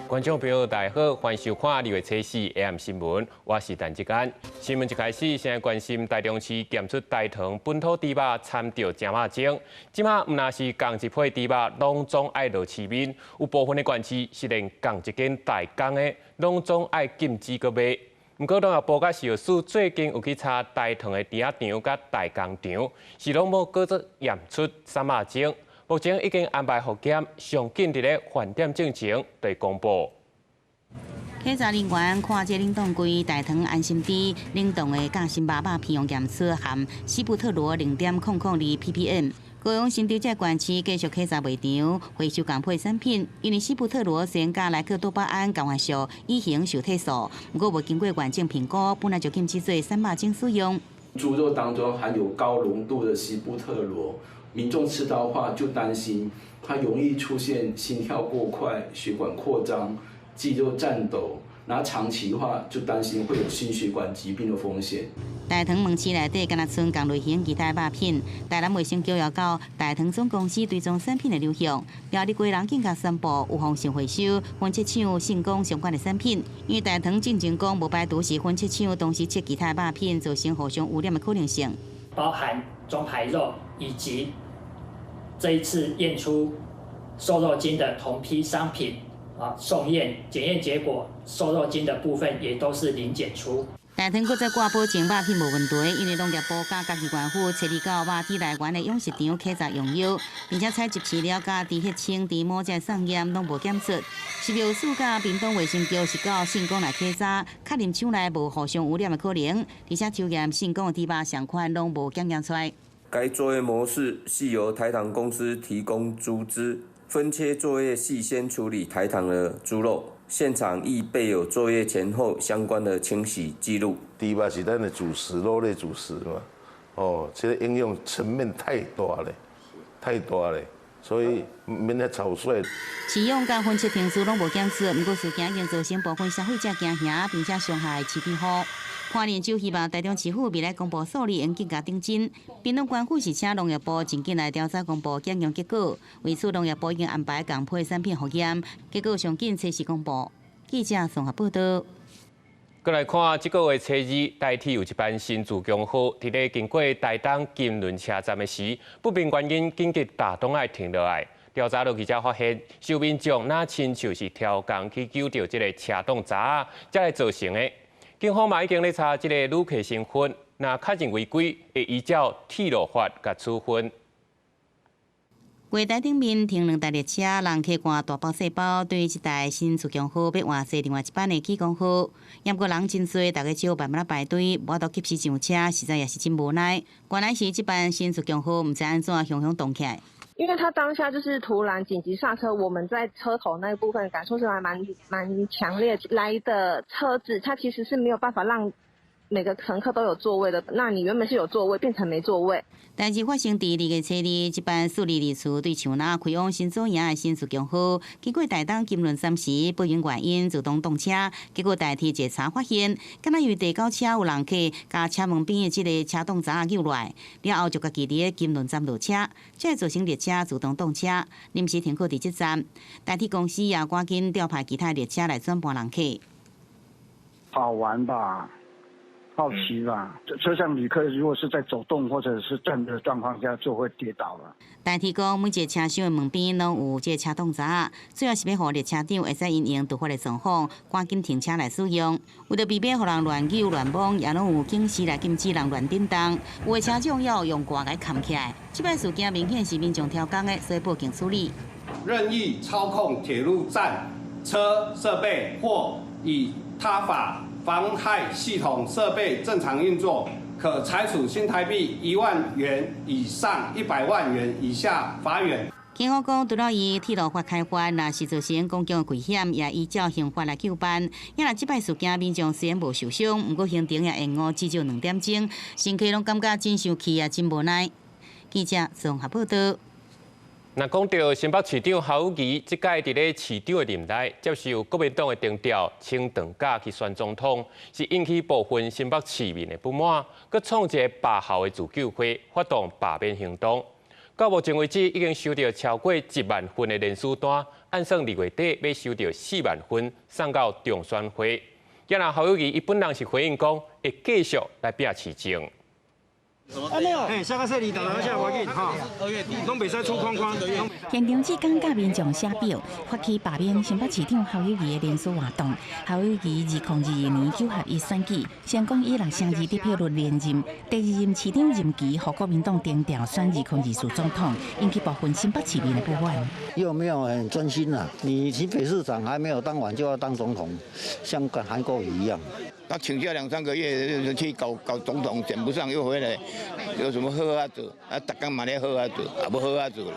观众朋友，大家好，欢迎收看2月7日 AM 新闻，我是陈志坚。新闻一开始，先来关心台中市检出大肠本土猪肉掺着正肉精，即马唔那是同一批猪肉，拢总爱落市面，有部分的县市是连同一间大工的，拢总爱禁止个卖。不过，农业部甲食药署最近有去查大肠的猪仔场甲大工场，是拢无过做验出三肉精。 目前已经安排复检，上紧伫咧饭店进前对公布。警察人员看这冷冻柜大肠安心猪冷冻的架心肉片用检测含西布特罗0.002 ppm。高雄新竹这县市继续稽查卖场回收共配产品，因为西布特罗虽然甲莱克多巴胺共患素已经受退缩，不过无经过完整评估，本来就禁止做三肉精使用。猪肉当中含有高浓度的西布特罗。 民众吃到的话，就担心它容易出现心跳过快、血管扩张、肌肉颤抖，然后长期的话就担心会有心血管疾病的风险。大肠门市内底敢若剩共类型其他肉品，台南卫生局要到大肠总公司追踪产品的流向，标的归人警察宣布有风险回收分切厂性工相关的产品，因为大肠进前讲无排除是分切厂同时切其他肉品造成互相污染的可能性。 包含中排肉以及这一次验出瘦肉精的同批商品送验检验结果，瘦肉精的部分也都是零检出。大肠搁再挂保证肉品无问题，因为农业部甲家己官府设立到肉体来源的养殖场稽查用药，并且采集饲料甲猪血清、猪毛这送验拢无检出。食药署甲屏东卫生局是到信公来稽查，确认厂内无互相污染的可能，而且抽验信公的猪肉相款拢无检验出来。该作业模式系由台糖公司提供猪只分切作业，系先处理台糖的猪肉。 现场亦备有作业前后相关的清洗记录。猪肉是咱的主食，肉类主食嘛，这个应用层面太大了，太大了，所以免得草率。饲养甲分切平数拢无检出，不过事件已经造成部分消费者惊吓，并且伤害饲猪户。花莲州希望台中市府未来公布数字，应更加顶真。屏东县府是请农业部尽紧来调查公布检验结果，为此农业部已经安排共配产品复验，结果上紧测试公布。记者综合报道。再来看这个月初2，台铁有一班新自强号伫咧经过台东金轮车站的时，不明原因紧急打动爱停落来。调查落去才发现，受民众那亲像是挑工去救到这个车洞闸，才来造成的。 警方嘛已经咧查这个旅客身份，那确认违规，会依照铁路法甲处分。月台顶面停2台列车，人客赶大包小包，对于这台新自强号要换坐另外一班的启功号，也不过人真多，大家只好慢慢排队，无法度及时上车，实在也是真无奈。原来是这班新自强号，唔知安怎熊熊动起来。 因为他当下就是突然紧急刹车，我们在车头那一部分感受是还蛮强烈。来的车子，它其实是没有办法让每个乘客都有座位的。那你原本是有座位，变成没座位。代志发生伫2月初2，这班数理次对象那开往新左营的新自强号，经过台东金轮站时，不明原因自动动车，结果代替检查发现，敢若因为第9车有人客甲车门边的这个车洞闸扭落来，了后就家己伫咧金轮站落车，这造成列车自动动车，临时停靠伫这站。代替公司也赶紧调派其他列车来转搬人客。好玩吧？ 好奇吧，车上旅客如果是在走动或者是站的状况下，就会跌倒了。代替讲，每一个车厢的门边拢有这车洞闸，主要是要让列车长会使因应突发的状况，赶紧停车来使用。为了避免互人乱扭乱摸，也拢有警示来禁止人乱叮当。有的车长要用挂来扛起来。这摆事件明显是民众挑工的，所以报警处理。任意操控铁路站车设备或以他法 妨害系统设备正常运作，可采处新台币1万元以上100万元以下罚锾。警方讲，除了以铁路法开罚，若是造成公共危险，也依照刑法来扣办。因若这摆事件，民众虽然无受伤，不过行程也延误至少2点钟，乘客拢感觉真生气也真无奈。记者综合报道。 那讲到新北市长侯友宜，这届伫咧市长的任内，接受国民党的定调，请长假去选总统，是引起部分新北市民的不满，佮创一个罢校的自救会，发动罢免行动。到目前为止，已经收到超过1万份的联署单，按算2月底要收到4万份，送到中选会。今日侯友宜伊本人是回应讲，会继续来拼市政。 下个赛季打下我给哈，2月底拢袂使出框框。现场志刚甲民众写表，发起罢免新北市长侯友宜的联署活动。侯友宜2022年9合1选举，成功以6成2得票率连任，第2任市长任期，和国民党定调选2024总统，引起部分新北市民的不满。有没有很专心啊？你新北市长还没有当完就要当总统，像跟韩国瑜一样。 他请假2、3个月去搞总统，选不上又回来，有什么好啊做？啊，大家嘛咧好啊做，也无好啊做。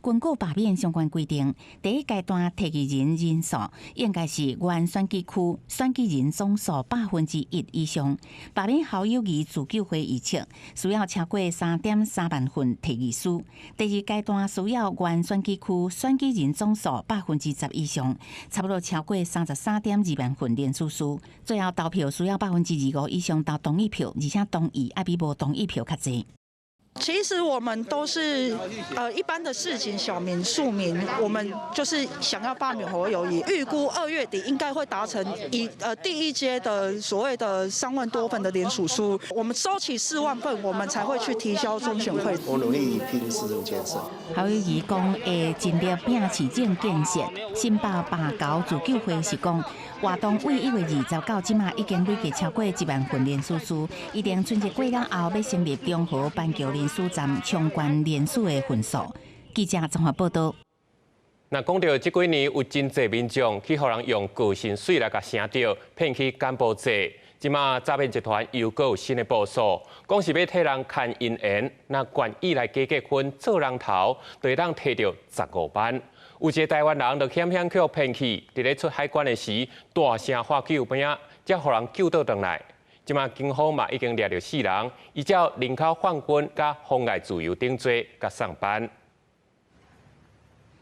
根据罢免相关规定，第一阶段提议人人数应该是原选举区选举人总数100%以上。罢免侯友宜自救会议测，需要超过3.3万份提议书。第二阶段需要原选举区选举人总数10%以上，差不多超过33.2万份联署书。最后投票需要25%以上投同意票，而且同意要比无同意票较侪。 其实我们都是一般的市井小民庶民，我们就是想要罢免侯友宜，预估2月底应该会达成第一阶的所谓的3万多份的联署书，我们收齐4万份，我们才会去提交中选会。我努力拼市政建设。侯友宜讲会尽力拼市政建设。新北罢交自救会是讲。 活动为1月20到即马已经累计超过1万份联署书，一定春节过了后要成立中和板桥联署站，冲关联署的份数。记者综合报道。那讲到这几年有真侪民众去互人用个薪水来甲声调骗去干部债，即马诈骗集团又阁有新的部署，讲是要替人看姻缘，那愿意来加结婚做人头，就会当摕到15万。 有一个台湾人就险险去骗去，伫咧出海关的时大声喊救命，才互人救倒转来。即马警方嘛已经抓到4人，依照人口贩运甲妨碍自由等罪甲上班。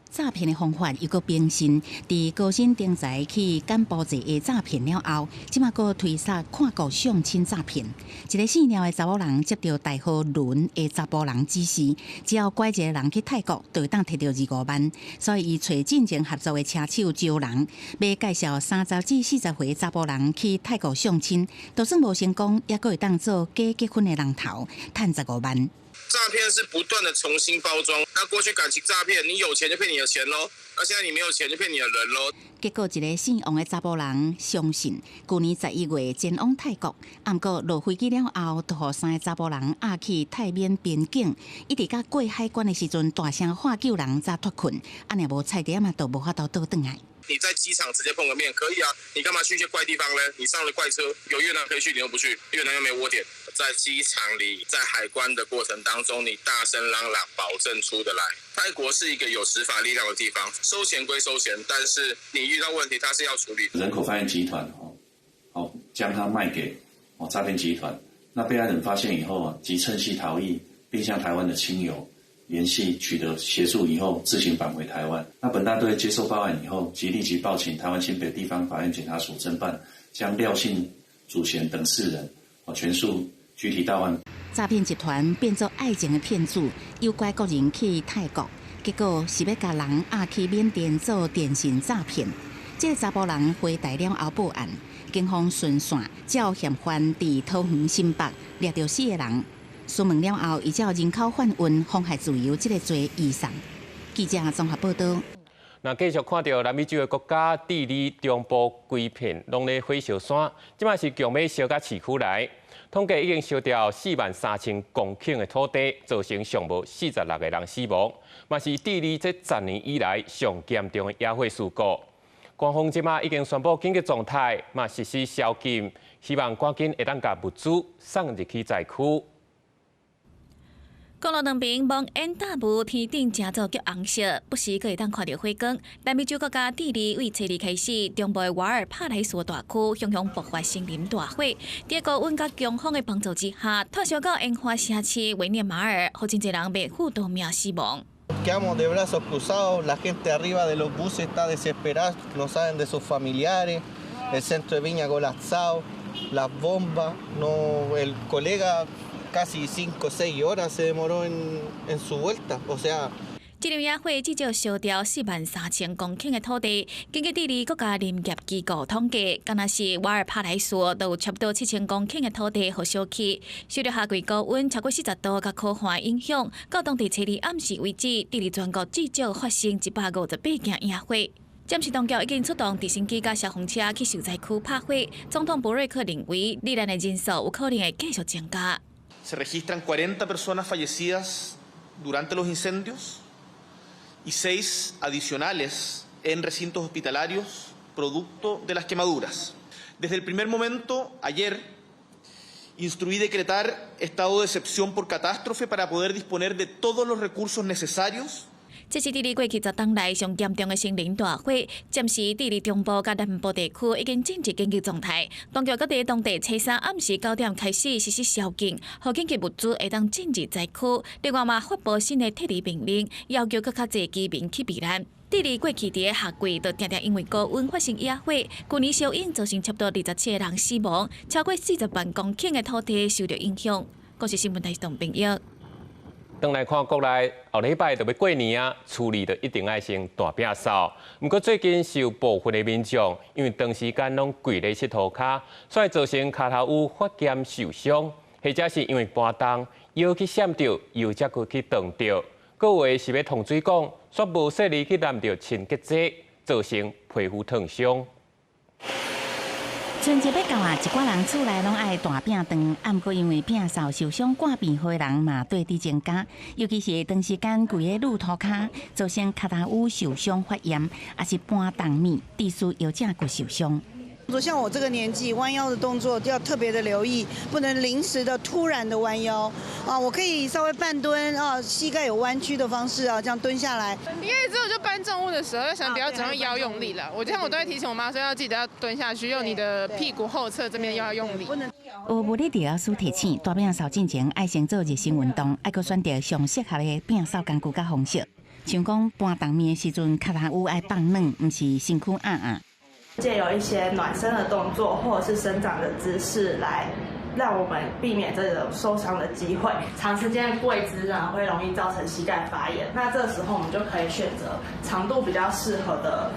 诈骗的方法又搁变新，伫高薪定财去干部债的诈骗了后，即马搁推杀看顾相亲诈骗。一个姓廖的查某人接到代号伦的查甫人指示，只要拐一个人去泰国，就会当摕到25万。所以伊找进前合作的车手招人，要介绍30至40岁查甫人去泰国相亲，就算无成功，也搁会当做假结婚的人头，赚15万。 诈骗是不断的重新包装，那过去感情诈骗，你有钱就骗你的钱喽，那现在你没有钱就骗你的人喽。结果一个姓王的查甫人相信，去年11月前往泰国，不过落飞机了后，就互3个查甫人押去泰缅边境，一直到过海关的时阵，大声喊救人才脱困，安尼无菜点嘛，都无法度倒转来。 你在机场直接碰个面可以啊，你干嘛去一些怪地方呢？你上了怪车，有越南可以去，你又不去，越南又没窝点。在机场里，在海关的过程当中，你大声嚷嚷，保证出得来。泰国是一个有执法力量的地方，收钱归收钱，但是你遇到问题，它是要处理。人口贩运集团将它卖给诈骗集团，那被害人发现以后即趁隙逃逸，并向台湾的亲友。 联系取得协助以后，自行返回台湾。那本大队接受报案以后，即立即报请台湾新北地方法院检察署侦办，将廖姓主嫌等4人全数拘提到案。诈骗集团变作爱情的骗子，诱拐国人去泰国，结果是要甲人押去缅甸做电信诈骗。这个查甫人回台了后报案，警方顺线照嫌犯伫桃园新北抓到4个人。 询问了后，依照人口贩运、妨害自由这个罪移送。记者综合报道。那继续看到南美洲的国家地理中部规片拢咧火烧山，即卖是强要烧到市区来。统计已经烧掉43000公顷的土地，造成上无46个人死亡，嘛是地理这10年以来上严重的野火事故。官方即卖已经宣布紧急状态，嘛实施宵禁，希望赶紧会当甲物资送入去灾区。 公路两边望烟大雾，天顶正早叫红色，不时可以当看到火光。南美洲国家智利为7日开始，中部的瓦尔帕莱索大区汹汹爆发森林大火，在高温甲强风的帮助之下，拓烧到烟花城市维涅马尔，好真侪人被火夺命死亡。 Quedamos de brazos cruzados, la gente arriba de los buses está desesperada, no saben de sus familiares, el centro de Viña colapsado, las bombas, no, el colega casi 5-6 horas se demoró en su vuelta, o sea。这场野火至少烧掉43000公顷的土地。根据地理国家林业机构统计，敢若是瓦尔帕莱索都有差不多7000公顷的土地互烧去。受到夏季高温超过40度甲酷寒影响，到当地星期二暗时为止，地理全国至少发生158件野火。暂时当局已经出动直升机甲消防车去受灾区拍火。总统博瑞克认为，罹难的人数有可能会继续增加。Se registran 40 personas fallecidas durante los incendios.y 6 adicionales en recintos hospitalarios producto de las quemaduras. Desde el primer momento, ayer, instruí decretar estado de excepción por catástrofe para poder disponer de todos los recursos necesarios.这是地理过去10天来上严重的森林大火，暂时地理中部甲南部地区已经进入紧急状态。当局搁在当地初3暗时9点开始实施宵禁，互紧急物资会当进入灾区。另外嘛，发布新的特例命令，要求搁较侪居民去避难。地理过去伫夏季，就常常因为高温发生野火，去年小英造成差不多27个人死亡，超过40万公顷的土地受到影响。国际新闻台同朋友。转来看国内，后礼拜就要过年啊，厝里就一定爱先大摒扫。不过最近是有部分的民众因为长时间拢跪咧佚佗骹，所以造成骹头有发炎受伤，或者是因为搬动腰去闪着，又则去撞着，各位是要通水管，却无细力去揽着清洁剂，造成皮肤烫伤。春节要到啊，一寡人厝内拢爱大摒饭，啊，毋过因为摒扫受伤挂病的人嘛对伫增加，尤其是长时间跪喺路涂骹，造成脚头有受伤发炎，也是搬动面，致使腰脊骨受伤。像我这个年纪，弯腰的动作要特别的留意，不能临时的突然的弯腰啊。我可以稍微半蹲啊，膝盖有弯曲的方式啊，这样蹲下来。因为之后就搬重物的时候，要想不要只用腰用力了。我都会提醒我妈说，要记得要蹲下去，用你的屁股后侧这边要用力。有物理治疗师提醒，大摒扫进前爱先做热身运动，爱搁选择上适合的摒扫工具甲方式，像讲搬动面的时阵，脚头有爱放软，毋是身躯硬。借由一些暖身的动作或者是伸展的姿势来让我们避免这种受伤的机会。长时间跪姿呢会容易造成膝盖发炎，那这时候我们就可以选择长度比较适合的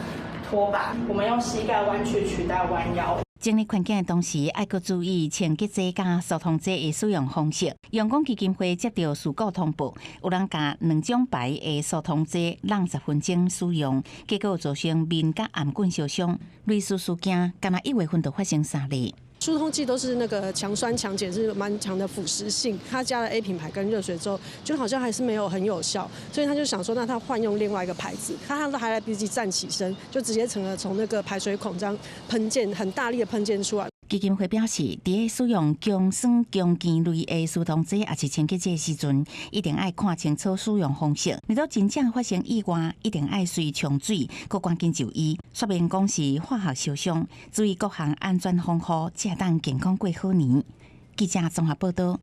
拖把，我们用膝盖弯曲取代弯腰。整理环境的同时，爱搁注意清洁剂加疏通剂的使用方式。阳光基金会接到事故通报，有人加2种牌的疏通剂，20分钟使用，结果造成面甲颔棍受伤。类似事件，敢若1月份就发生3例。疏通剂都是那个强酸强碱，是蛮强的腐蚀性。他加了 A 品牌跟热水之后，就好像还是没有很有效，所以他就想说，那他换用另外一个牌子。他都还来不及站起身，就直接从那个排水孔这样喷溅，很大力的喷溅出来。基金会表示，伫使用强酸强碱类的疏通剂也是清洁剂时阵，一定爱看清楚使用方式。如果真正发生意外，一定爱随冲水，搁赶紧就医。说明讲是化学受伤，注意各项安全防护，才当健康过好年。记者综合报道。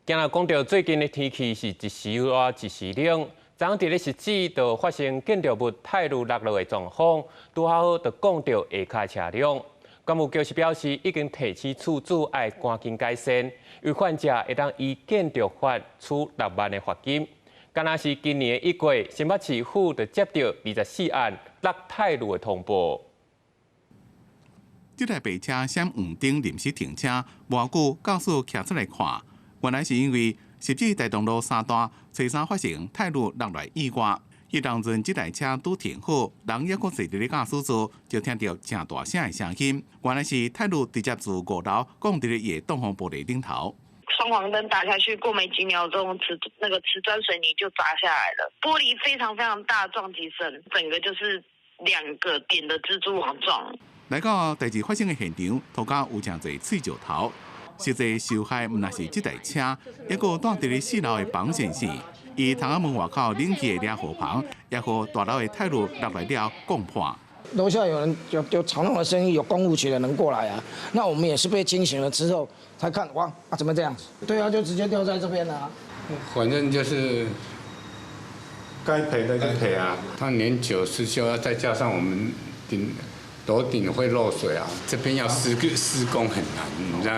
今日讲到最近的天气是一时热一时冷，昨伫咧实际就发生建筑物太路落落的状况，拄好就讲到下骹车辆。管务局是表示，已经提起处置，爱赶紧改善，违反者会当依建筑法处6万的罚金。敢若是今年1月，新北市府就接到24案落太路的通报。这台白车闪黄灯临时停车，无久驾驶骑出来看，原来是因为实际大东路3段初3发生太路落来意外。伊当阵这台车拄停好，人也阁坐伫咧驾驶座，就听到正大声的声音。原来是太路直接自5楼降伫咧伊的挡风玻璃顶头。双黄灯打下去，过没几秒钟，瓷砖水泥就砸下来了，玻璃非常非常大撞击声，整个就是2个点的蜘蛛网状。来到代志发生的现场，涂骹有真侪碎石头。实际受害毋但是这台车，也阁住伫咧4楼的房先生。伊窗仔门外口冷气的遮雨棚，也和大楼的太路落来了共破。楼下有人有吵闹的声音，有公务局的人过来啊。那我们也是被惊醒了之后才看，哇啊怎么这样子？对啊，就直接掉在这边了啊。反正就是该赔的就赔啊。他年久失修，再加上我们楼顶会漏水啊，这边要施工很难，你知道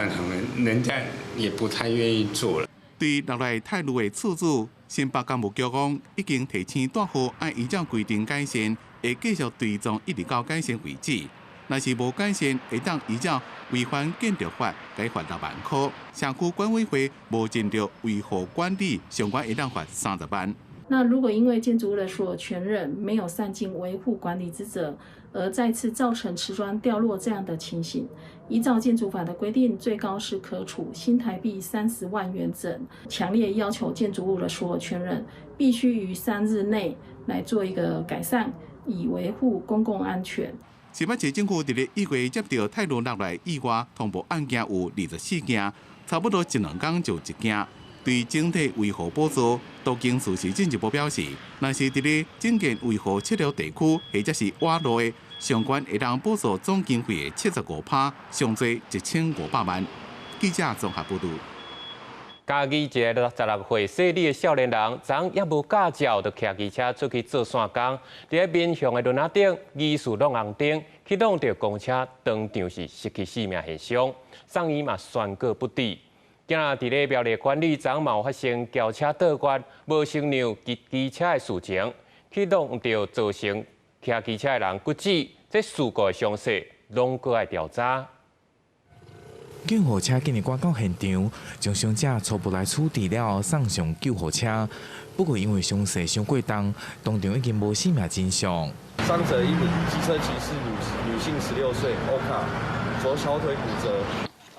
人家也不太愿意做了。对落来太路的厝主，新北干部局讲已经提前大货，按依照规定改善，会继续追踪一直到改善为止。若是无改善，会当依照违反建筑法改罚6万块。社区管委会无尽到维护管理，相关会当罚30万。那如果因为建筑物的所有权人没有善尽维护管理之责，而再次造成瓷砖掉落这样的情形，依照建筑法的规定，最高是可处新台币30万元整。强烈要求建筑物的所有权人必须于3日内来做一个改善，以维护公共安全。新北市政府伫1月接到太路落来意外通报案件有24件，差不多1-2天就1件。对整体维护补助，都经事实进一步表示，若是伫整件维护撤了地区或者是挖路的，相关会当补助总经费的75%，上最1500万。记者综合报道。嘉义一个16岁细腻的少年人，昨也无驾照，就骑机车出去做线工，伫民雄的轮仔顶疑似弄红灯，去弄到公车，当场是失去性命现象，送医嘛宣告不治。今仔伫咧苗栗管理站嘛有发生轿车倒弯无乘让机车的事情，去弄到造成骑机车的人骨折，这事故的详细拢搁爱调查。救护车今日赶到现场，将伤者初步来处理了后送上救护车。不过因为伤势伤过重，当场已经无生命迹象。伤者一名机车骑士女性16岁，欧卡，左小腿骨折。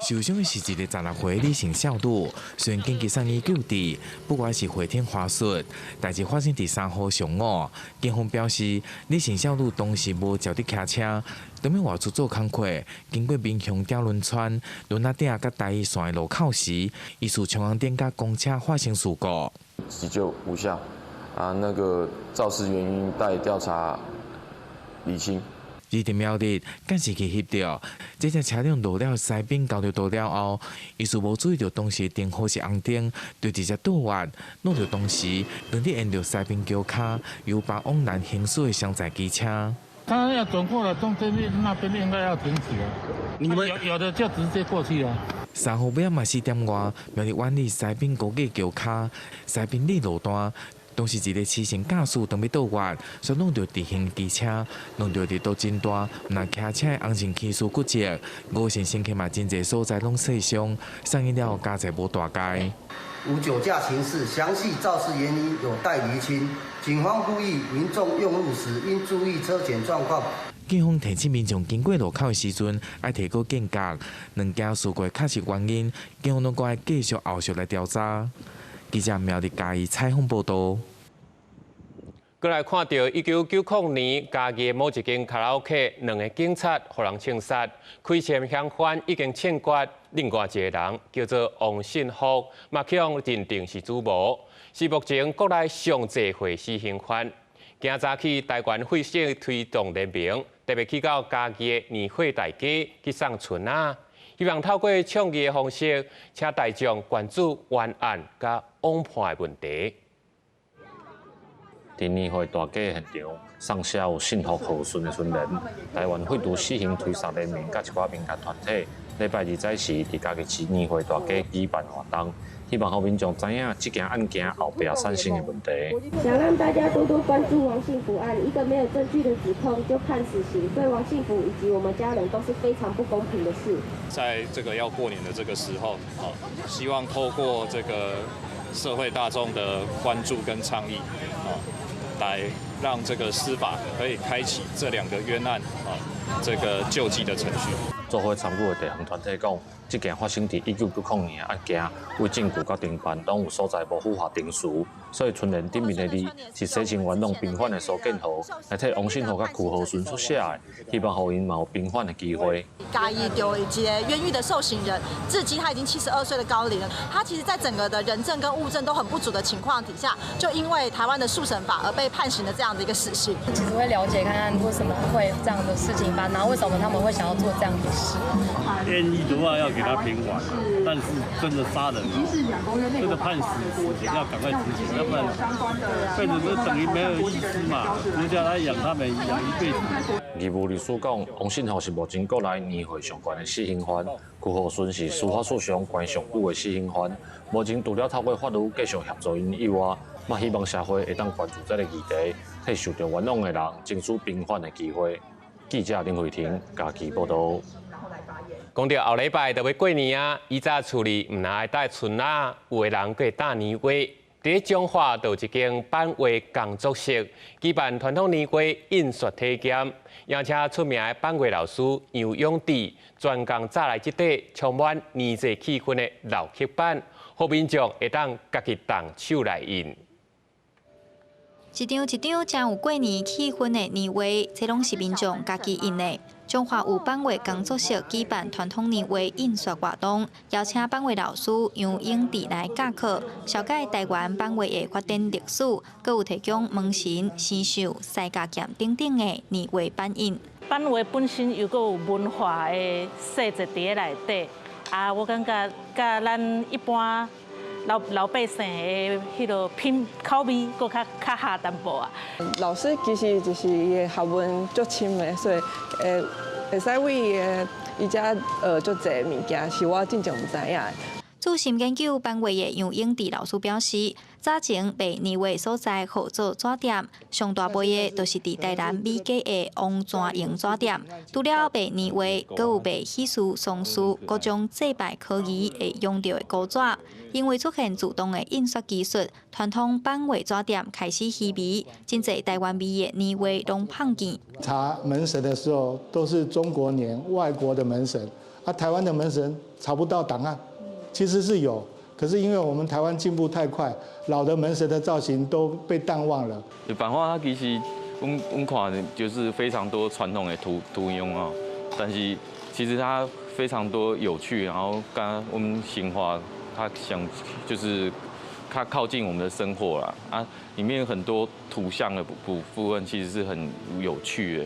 受伤的是一个16岁李姓少女，虽然紧急送医救治，不过是回天乏术。代志发生伫3号上午，警方表示，李姓少女当时无照伫骑车，当面外出做工课，经过民雄吊轮村轮仔顶甲台一线的路口时，疑似冲红灯甲公车发生事故，急救无效，那个肇事原因待调查厘清。日前苗栗监视器翕到，这只车辆落了西滨交流道了后，疑似无注意到当时灯号是红灯，对直接倒弯，弄到当时正伫沿着西滨桥卡由北往南行驶的厢载机车。他要转过来，中间那边应该要停止了。你们有的就直接过去了。3号尾嘛4点外，苗栗湾里西滨高架桥卡西滨里路段。当时一个骑乘驾驶当要倒弯，却弄到直行机车，弄到力度真大，那骑车的红线器械骨折，5线乘客嘛真侪所在拢受伤，送医了加在无大碍。无酒驾情事，详细肇事原因有待厘清。警方呼吁民众用路时应注意车前状况。警方提醒民众经过路口的时阵，要提高警觉。两件事故确实原因，警方拢该继续后续来调查。记者苗栗嘉义采访报道。过来看到1990年嘉义某一间卡拉 OK， 2个警察互人枪杀，开枪嫌犯已经枪决，另外一个人叫做王信福，嘛去用认定是主谋，是目前国内上济会死刑犯。今早起，台湾会社推动联名，特别去到嘉义的年会大街去送春啊，希望透过倡议的方式，请大众关注冤案甲网判的问题。伫年会大街现场，送写有信福和顺的村人，台湾废除死刑推杀联盟甲一寡民间团体，礼拜2早时伫嘉义市年会大街举办活动，希望让民众知影这件案件后壁产生的问题。想让大家多多关注王信福案，一个没有证据的指控就判死刑，对王信福以及我们家人都是非常不公平的事。在这个要过年的这个时候，希望透过这个社会大众的关注跟倡议，来让这个司法可以开启这2个冤案这个救济的程序。做伙参与的地方团体讲，这件发生伫1990年的案件，为证据甲侦办拢有所在无符合定序，所以村人顶面的字是写成冤枉平反的苏建豪，来替王信福甲曲和顺所写的，希望互因嘛有平反的机会。嘉义有一些冤狱的受刑人，至今他已经72岁的高龄了，他其实在整个的人证跟物证都很不足的情况底下，就因为台湾的速审法而被判刑的这样的一个死刑。其实会了解看看为什么会这样的事情发生，然后为什么他们会想要做这样的事。冤狱的话要给他平缓，但是真的杀人这个判死刑要赶快执行，要不然变成就等于没有意思嘛，国家来养他们养一辈子。义务律师讲，王信豪是目前国内年岁上悬的死刑犯，辜浩顺是司法史上关上久的死刑犯。目前除了透过法律继续协助因以外，嘛希望社会会当关注这个议题，替受到冤枉的人争取平反的机会。记者林慧婷家己报道。讲到后礼拜就要过年啊，以早厝里唔拿带春啊，有个人过大年货。伫彰化就有一间版画工作室举办传统年画印刷体验，邀请出名的版画老师杨永志专工扎来一块充满年节气氛的老刻板，互民众会当家己动手来印。一张一张真有过年气氛的年画，这拢是民众家己印的。彰化有版画工作室举办传统年画印刷活动，邀请版画老师杨永志来教课，了解台湾版画的发展历史，阁有提供门神、生锈、西甲剑等等的年画版印。版画本身又阁有文化的细节伫内底，我感觉甲咱一般老百姓的迄个品口味阁较下淡薄啊。老师其实就是伊的学问足深的，所以会使为伊遮足侪物件是我真正唔知影的。资深研究版画的杨永志老师表示，早前被年画所在合作纸店，上大杯的就是伫台南美街的王泉营纸店。除了被年画，阁有被喜事、丧事各种祭拜科仪会用到的古纸。因为出现自动的印刷技术，传统版画纸店开始稀微，真侪台湾味的年画拢胖见。查门神的时候，都是中国年、外国的门神，台湾的门神查不到档案。其实是有，可是因为我们台湾进步太快，老的门神的造型都被淡忘了。版画它其实我看就是非常多传统的图用啊，但是其实它非常多有趣，然后刚我们新画它就是它靠近我们的生活啦里面有很多图像的部分其实是很有趣的。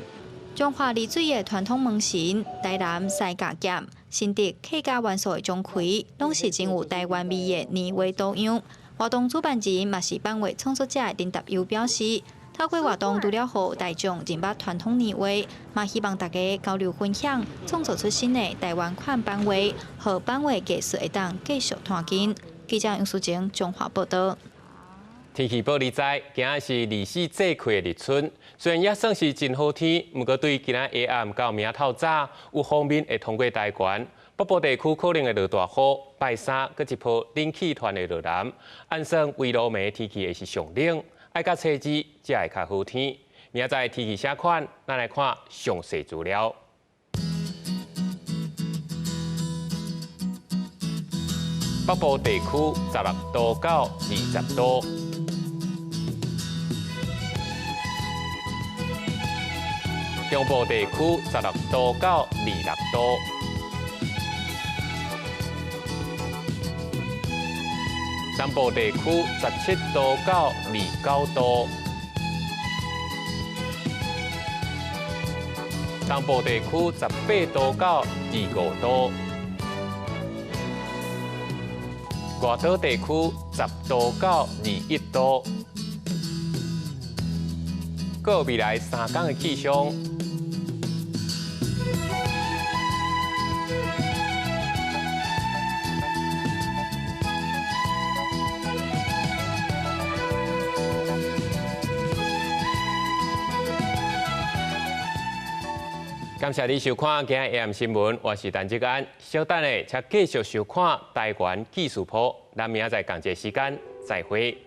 彰化丽水的传统门神、台南西甲剑、新竹客家元素的钟馗，拢是真有台湾味的年画多样。活动主办人嘛是版画创作者林达友表示，透过活动除了互大众认捌传统年画，嘛希望大家交流分享，创作出新的台湾款版画，和版画技术会当继续探进。记者杨淑晴彰化报道。天气报你知，今仔是24节气的立春，虽然也算是真好天，不过对今仔下暗到明透早，有方面会通过台湾，北部地区可能会落大雨，拜三搁一波冷气团的落南，按算围罗暝天气会是上冷，爱甲车子才会较好天。明仔天气啥款，咱来看详细资料。北部地区16度到20度。中部地区16度到26度，南部地区17度到29度，东部地区18度到25度，外岛地区10度到21度。各未来3天的气象。感谢你收看今日 AM 新闻，我是陈志安。稍等的，请继续收看台湾技术谱，咱明仔载同一时间再会。